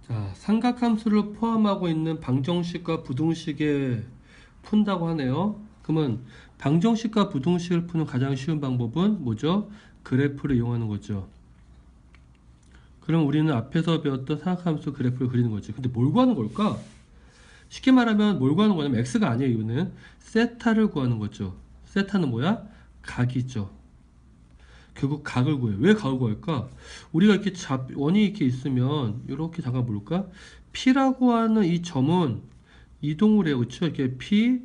자, 삼각함수를 포함하고 있는 방정식과 부등식에 푼다고 하네요. 그러면 방정식과 부등식을 푸는 가장 쉬운 방법은 뭐죠? 그래프를 이용하는 거죠. 그럼 우리는 앞에서 배웠던 삼각함수 그래프를 그리는 거지. 근데 뭘 구하는 걸까? 쉽게 말하면 뭘 구하는 거냐면 x가 아니에요. 이거는 세타를 구하는 거죠. 세타는 뭐야? 각이죠. 결국 각을 구해요. 왜 각을 구할까? 우리가 이렇게 원이 이렇게 있으면 이렇게 잠깐 볼까? P라고 하는 이 점은 이동을 해요. 그렇죠? 이렇게 P1,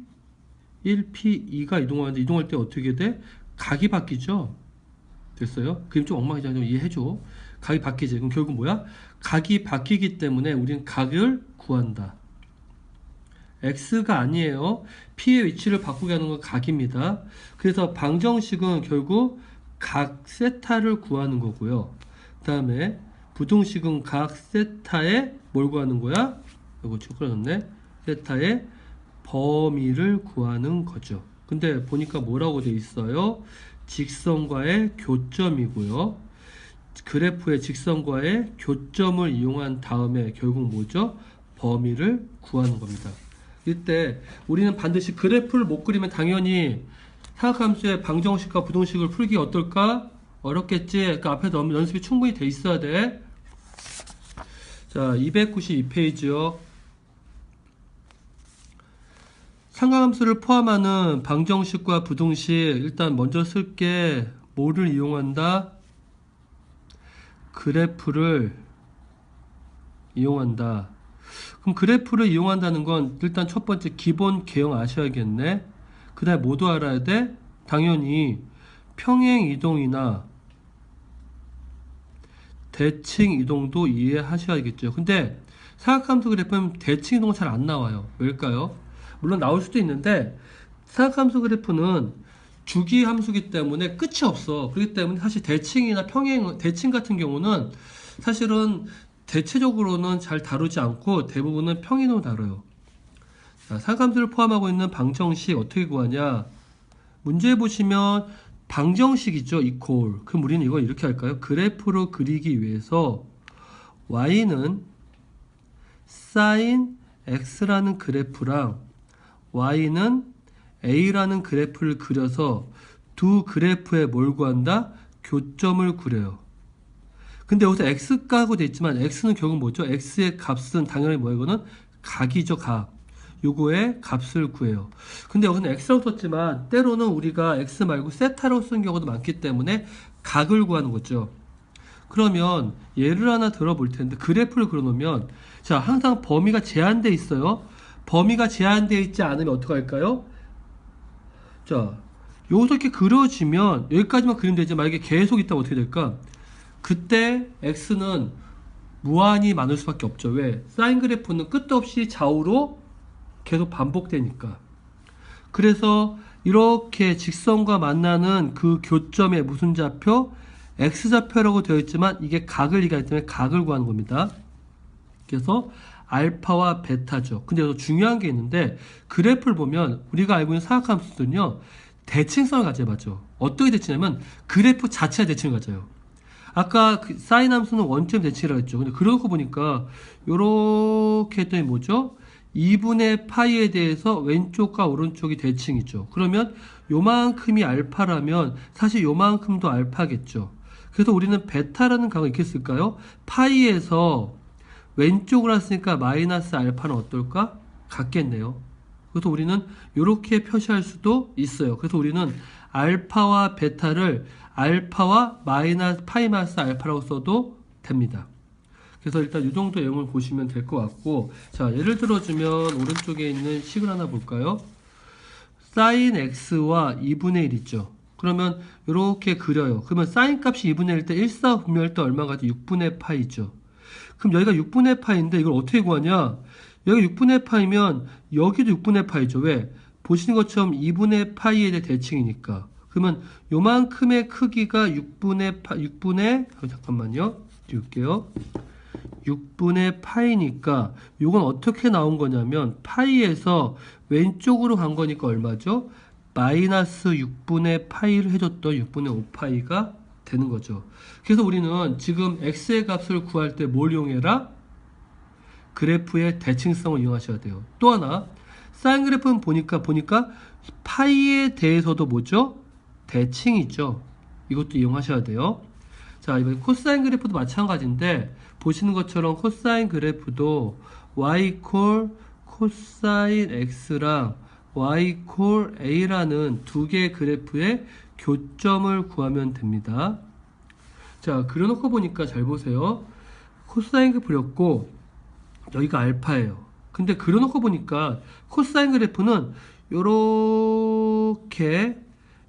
P2가 이동하는데 이동할 때 어떻게 돼? 각이 바뀌죠? 됐어요? 그림 좀 엉망이잖아. 좀 이해해줘. 각이 바뀌지. 그럼 결국 뭐야? 각이 바뀌기 때문에 우리는 각을 구한다. X가 아니에요. P의 위치를 바꾸게 하는 건 각입니다. 그래서 방정식은 결국 각 세타를 구하는 거고요. 그 다음에 부등식은 각 세타의 뭘 구하는 거야? 이거 쭈그러졌네. 세타의 범위를 구하는 거죠. 근데 보니까 뭐라고 돼 있어요? 직선과의 교점이고요. 그래프의 직선과의 교점을 이용한 다음에 결국 뭐죠? 범위를 구하는 겁니다. 이때 우리는 반드시 그래프를 못 그리면 당연히 사각함수의 방정식과 부등식을 풀기 어떨까? 어렵겠지? 그러니까 앞에 연습이 충분히 돼 있어야 돼. 자, 292페이지요. 삼각함수를 포함하는 방정식과 부등식, 일단 먼저 쓸게 뭐를 이용한다? 그래프를 이용한다. 그럼 그래프를 이용한다는 건 일단 첫 번째 기본 개형 아셔야겠네. 그 다음에 뭐도 알아야 돼? 당연히 평행 이동이나 대칭 이동도 이해하셔야겠죠. 근데 사각함수 그래프는 대칭 이동은 잘 안 나와요. 왜일까요? 물론 나올 수도 있는데 사각함수 그래프는 주기 함수기 때문에 끝이 없어. 그렇기 때문에 사실 대칭이나 평행, 대칭 같은 경우는 사실은 대체적으로는 잘 다루지 않고 대부분은 평행으로 다뤄요. 자, 사각함수를 포함하고 있는 방정식 어떻게 구하냐? 문제 보시면 방정식이죠. 이퀄. 그럼 우리는 이거 이렇게 할까요? 그래프로 그리기 위해서 y는 sin x라는 그래프랑 y는 a라는 그래프를 그려서 두 그래프에 뭘 구한다? 교점을 그려요. 근데 여기서 x가고 돼 있지만 x는 결국 뭐죠? x의 값은 당연히 뭐예요? 이거는 각이죠, 각. 요거의 값을 구해요. 근데 여기는 x라고 썼지만 때로는 우리가 x 말고 세타라고 쓴 경우도 많기 때문에 각을 구하는 거죠. 그러면 예를 하나 들어볼 텐데 그래프를 그려놓으면 자, 항상 범위가 제한되어 있어요. 범위가 제한되어 있지 않으면 어떻게 할까요? 자, 여기서 이렇게 그려지면 여기까지만 그리면 되지. 만약에 계속 있다면 어떻게 될까? 그때 x는 무한히 많을 수밖에 없죠. 왜? 사인 그래프는 끝도 없이 좌우로 계속 반복되니까. 그래서 이렇게 직선과 만나는 그 교점에 무슨 좌표? x좌표라고 되어 있지만 이게 각을 얘기하기 때문에 각을 구하는 겁니다. 그래서 알파와 베타죠. 근데 여기서 중요한 게 있는데 그래프를 보면 우리가 알고 있는 사각함수는요. 대칭성을 가져야 맞죠. 어떻게 대칭하면 그래프 자체가 대칭을 가져요. 아까 그 사인 함수는 원점 대칭이라고 했죠. 근데 그러고 보니까 요렇게 했더니 뭐죠? 2분의 파이에 대해서 왼쪽과 오른쪽이 대칭이죠. 그러면 요만큼이 알파라면 사실 요만큼도 알파겠죠. 그래서 우리는 베타라는 강을 이렇게 쓸까요? 파이에서 왼쪽으로 했으니까 마이너스 알파는 어떨까? 같겠네요. 그래서 우리는 이렇게 표시할 수도 있어요. 그래서 우리는 알파와 베타를 알파와 마이너스 파이 마이너스 알파라고 써도 됩니다. 그래서 일단 이 정도 내용을 보시면 될 것 같고, 자, 예를 들어주면 오른쪽에 있는 식을 하나 볼까요? sin x와 2분의 1 있죠. 그러면 이렇게 그려요. 그러면 sin 값이 2분의 1 때 1사 분멸 때 얼마가 돼? 6분의 파이죠. 그럼 여기가 6분의 파인데 이걸 어떻게 구하냐? 여기 6분의 파이면 여기도 6분의 파이죠. 왜? 보시는 것처럼 2분의 파이에 대해 대칭이니까. 그러면 요만큼의 크기가 6분의 잠깐만요. 띄울게요. 6분의 파이니까 요건 어떻게 나온 거냐면 파이에서 왼쪽으로 간 거니까 얼마죠? 마이너스 6분의 파이를 해줬던 6분의 5파이가 되는 거죠. 그래서 우리는 지금 x의 값을 구할 때 뭘 이용해라? 그래프의 대칭성을 이용하셔야 돼요. 또 하나, 사인 그래프는 보니까 파이에 대해서도 뭐죠? 대칭이죠. 이것도 이용하셔야 돼요. 자, 이번에 코사인 그래프도 마찬가지인데 보시는 것처럼 코사인 그래프도 y 콜 코사인 x랑 y 콜 a라는 두 개의 그래프의 교점을 구하면 됩니다. 자, 그려놓고 보니까 잘 보세요. 코사인 그래프 그렸고 여기가 알파예요. 근데 그려놓고 보니까 코사인 그래프는 요렇게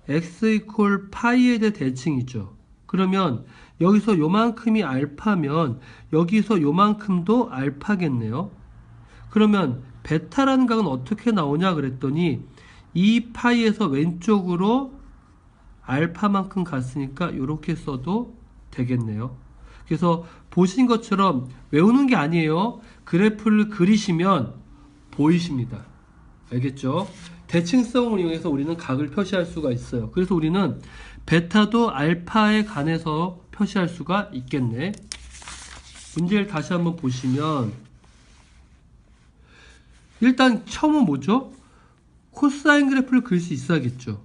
x 이퀄 파이에 대해 대칭이죠. 그러면 여기서 요만큼이 알파면 여기서 요만큼도 알파겠네요. 그러면 베타라는 각은 어떻게 나오냐 그랬더니 이 파이에서 왼쪽으로 알파만큼 갔으니까 이렇게 써도 되겠네요. 그래서 보신 것처럼 외우는 게 아니에요. 그래프를 그리시면 보이십니다. 알겠죠? 대칭성을 이용해서 우리는 각을 표시할 수가 있어요. 그래서 우리는 베타도 알파에 관해서 표시할 수가 있겠네. 문제를 다시 한번 보시면 일단 처음은 뭐죠? 코사인 그래프를 그릴 수 있어야겠죠.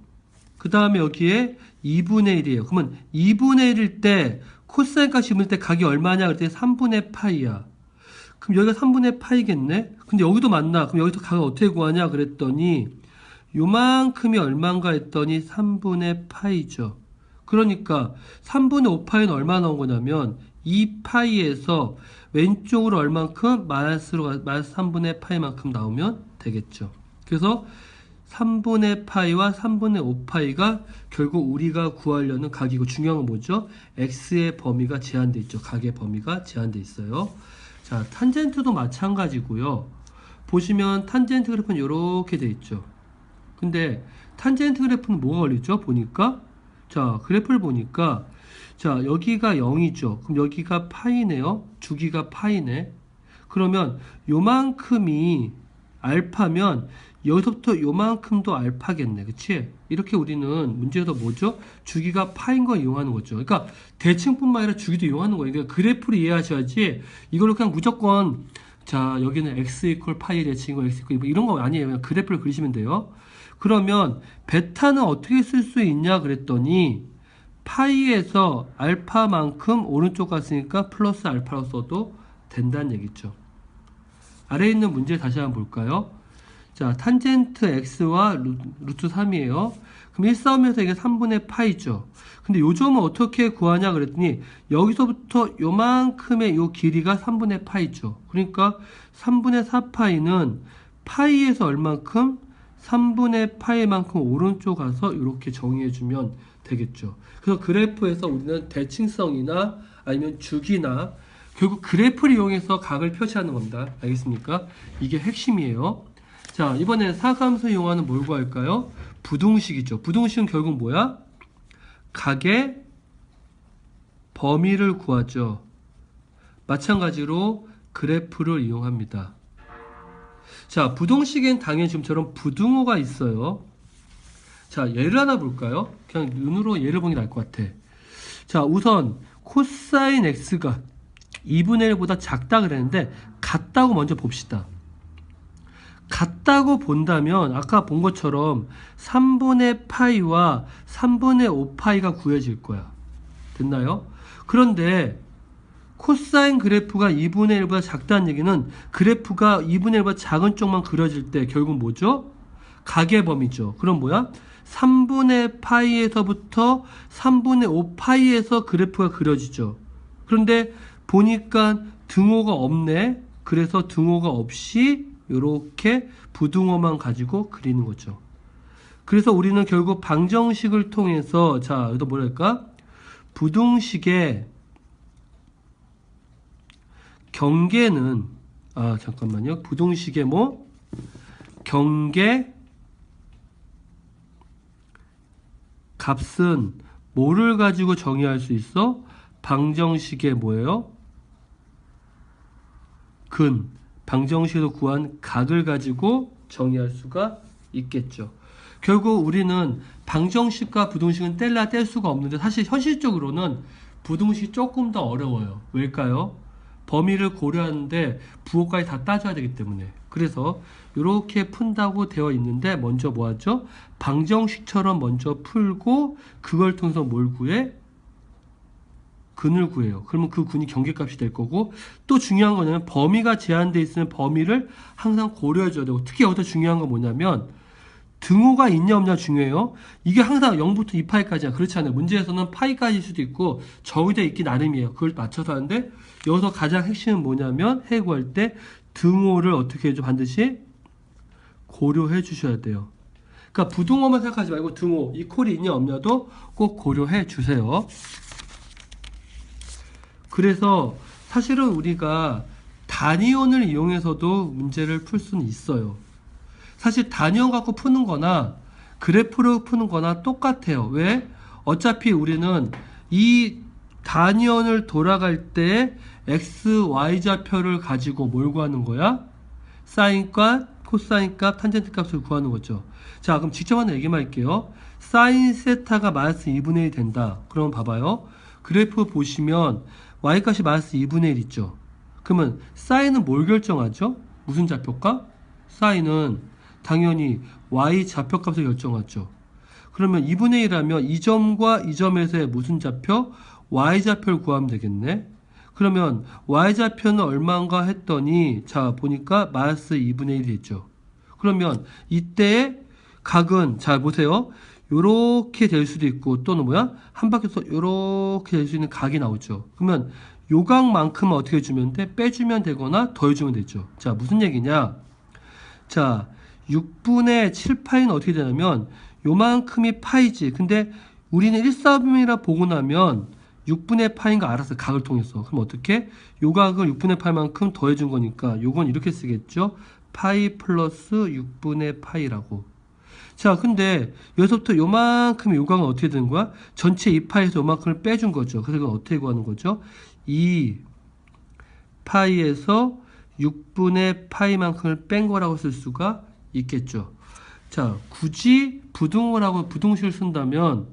그 다음에 여기에 2분의 1이에요. 그러면 2분의 1일 때 코사인 값이 있을 때 각이 얼마냐 그랬더니 3분의 파이야. 그럼 여기가 3분의 파이겠네? 근데 여기도 맞나? 그럼 여기서 각을 어떻게 구하냐 그랬더니 요만큼이 얼마인가 했더니 3분의 파이죠. 그러니까 3분의 5파이는 얼마 나온 거냐면 2파이에서 왼쪽으로 얼만큼 마이너스 3분의 파이만큼 나오면 되겠죠. 그래서 3분의 파이와 3분의 5파이가 결국 우리가 구하려는 각이고 중요한 건 뭐죠? x의 범위가 제한되어 있죠. 각의 범위가 제한되어 있어요. 자, 탄젠트도 마찬가지고요. 보시면 탄젠트 그래프는 이렇게 되어 있죠. 근데 탄젠트 그래프는 뭐가 걸리죠? 보니까 자, 그래프를 보니까 자, 여기가 0이죠. 그럼 여기가 파이네요. 주기가 파이네. 그러면 요만큼이 알파면 여기서부터 요만큼도 알파겠네. 그치? 이렇게 우리는 문제에서 뭐죠? 주기가 파인 거 이용하는 거죠. 그러니까 대칭뿐만 아니라 주기도 이용하는 거예요. 그러니까 그래프를 이해하셔야지 이걸로 그냥 무조건 자, 여기는 x 이퀄 파이 대칭이고 x 이퀄 이런 거 아니에요. 그냥 그래프를 그리시면 돼요. 그러면 베타는 어떻게 쓸 수 있냐 그랬더니 파이에서 알파만큼 오른쪽 갔으니까 플러스 알파로 써도 된다는 얘기죠. 아래에 있는 문제 다시 한번 볼까요? 자, 탄젠트 x와 루트 3이에요. 그럼 1싸움에서 이게 3분의 파이죠. 근데 요 점은 어떻게 구하냐 그랬더니 여기서부터 요만큼의 요 길이가 3분의 파이죠. 그러니까 3분의 4파이는 파이에서 얼만큼? 3분의 파이만큼 오른쪽 가서 이렇게 정의해주면 되겠죠. 그래서 그래프에서 우리는 대칭성이나 아니면 주기나 결국 그래프를 이용해서 각을 표시하는 겁니다. 알겠습니까? 이게 핵심이에요. 자, 이번엔 사감수 이용하는 뭘 구할까요? 부등식이죠. 부등식은 결국 뭐야? 각의 범위를 구하죠. 마찬가지로 그래프를 이용합니다. 자, 부등식엔 당연히 지금처럼 부등호가 있어요. 자, 예를 하나 볼까요? 그냥 눈으로 예를 보는 게 나을 것 같아. 자, 우선 코사인 x가 2분의 1보다 작다 그랬는데 같다고 먼저 봅시다. 같다고 본다면 아까 본 것처럼 3분의 파이와 3분의 5파이가 구해질 거야. 됐나요? 그런데 코사인 그래프가 2분의 1보다 작다는 얘기는 그래프가 2분의 1보다 작은 쪽만 그려질 때 결국 뭐죠? 각의 범위죠. 그럼 뭐야? 3분의 파이에서부터 3분의 5파이에서 그래프가 그려지죠. 그런데 보니까 등호가 없네. 그래서 등호가 없이 이렇게 부등호만 가지고 그리는 거죠. 그래서 우리는 결국 방정식을 통해서 자, 여기도 뭐랄까? 부등식의 경계는 잠깐만요. 부등식의 뭐? 경계 값은 뭐를 가지고 정의할 수 있어? 방정식의 뭐예요? 근. 방정식에서 구한 각을 가지고 정의할 수가 있겠죠. 결국 우리는 방정식과 부등식은 뗄 수가 없는데 사실 현실적으로는 부등식이 조금 더 어려워요. 왜일까요? 범위를 고려하는데 부호까지 다 따져야 되기 때문에. 그래서 이렇게 푼다고 되어 있는데 먼저 뭐 하죠? 방정식처럼 먼저 풀고 그걸 통해서 뭘 구해? 근을 구해요. 그러면 그 근이 경계값이 될 거고, 또 중요한 거는 범위가 제한되어 있으면 범위를 항상 고려해 줘야 되고, 특히 여기서 중요한 건 뭐냐면 등호가 있냐 없냐 중요해요. 이게 항상 0부터 2파이까지야. 그렇지 않아요. 문제에서는 파이까지일 수도 있고 정의되어 있기 나름이에요. 그걸 맞춰서 하는데, 여기서 가장 핵심은 뭐냐면 해구할 때 등호를 어떻게 해줘? 반드시 고려해 주셔야 돼요. 그러니까 부등호만 생각하지 말고 등호, 이 콜이 있냐 없냐도 꼭 고려해 주세요. 그래서 사실은 우리가 단위원을 이용해서도 문제를 풀 수는 있어요. 사실 단위원 갖고 푸는 거나 그래프로 푸는 거나 똑같아요. 왜? 어차피 우리는 이 단위원을 돌아갈 때 x, y 좌표를 가지고 뭘 구하는 거야? 사인값, 코사인값, 탄젠트 값을 구하는 거죠. 자, 그럼 직접 하는 얘기만 할게요. 사인 세타가 마이너스 2분의 1이 된다. 그러면 봐봐요. 그래프 보시면 y값이 마이너스 2분의 1 있죠. 그러면 사인은 뭘 결정하죠? 무슨 좌표값? 사인은 당연히 y 좌표값을 결정하죠. 그러면 2분의 1하면 이 점과 이 점에서의 무슨 좌표? y 좌표를 구하면 되겠네. 그러면 y 좌표는 얼마인가 했더니 자 보니까 마이너스 2분의 1이 됐죠. 그러면 이때 각은 잘 보세요. 요렇게 될 수도 있고 또는 뭐야? 한 바퀴에서 요렇게 될 수 있는 각이 나오죠. 그러면 요 각만큼은 어떻게 해주면 돼? 빼주면 되거나 더해주면 되죠. 자 무슨 얘기냐? 자 6분의 7파이는 어떻게 되냐면 요만큼이 파이지. 근데 우리는 1,4분이라 보고 나면 6분의 파인 거 알았어. 각을 통해서. 그럼 어떻게? 요 각을 6분의 파이만큼 더해준 거니까 요건 이렇게 쓰겠죠. 파이 플러스 6분의 파이라고. 자 근데 여기서부터 요만큼 요 각은 어떻게 되는 거야? 전체 2파이에서 요만큼을 빼준 거죠. 그래서 이건 어떻게 구하는 거죠? 2파이에서 6분의 파이만큼을 뺀 거라고 쓸 수가 있겠죠. 자 굳이 부등호라고 부등식을 쓴다면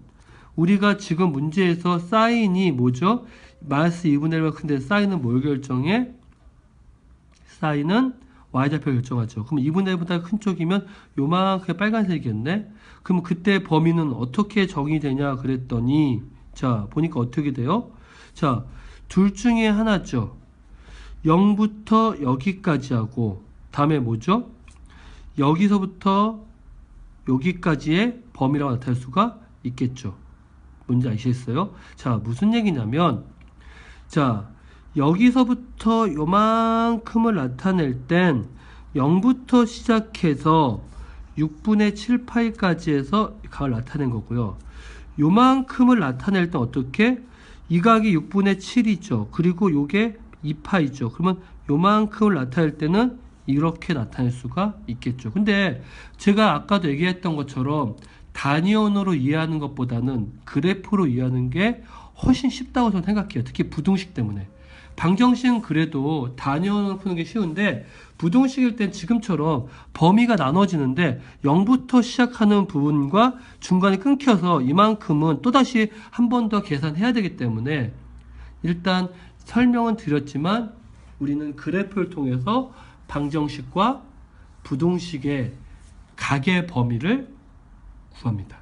우리가 지금 문제에서 사인이 뭐죠? 마이너스 2분의 1과 큰데 사인은 뭘 결정해? 사인은 y좌표 결정하죠. 그럼 2분의 1보다 큰 쪽이면 요만하게 빨간색이겠네? 그럼 그때 범위는 어떻게 정의 되냐 그랬더니 자 보니까 어떻게 돼요? 자 둘 중에 하나죠. 0부터 여기까지 하고 다음에 뭐죠? 여기서부터 여기까지의 범위라고 나타낼 수가 있겠죠. 뭔지 아시겠어요? 자 무슨 얘기냐면 자 여기서부터 요만큼을 나타낼 땐 0부터 시작해서 6분의 7파이까지 해서 각을 나타낸 거고요. 요만큼을 나타낼 땐 어떻게? 이 각이 6분의 7이죠. 그리고 요게 2파이죠. 그러면 요만큼을 나타낼 때는 이렇게 나타낼 수가 있겠죠. 근데 제가 아까도 얘기했던 것처럼 단위원으로 이해하는 것보다는 그래프로 이해하는 게 훨씬 쉽다고 저는 생각해요. 특히 부등식 때문에. 방정식은 그래도 단위원으로 푸는 게 쉬운데 부등식일 땐 지금처럼 범위가 나눠지는데 0부터 시작하는 부분과 중간에 끊겨서 이만큼은 또다시 한 번 더 계산해야 되기 때문에 일단 설명은 드렸지만 우리는 그래프를 통해서 방정식과 부등식의 각의 범위를 구합니다.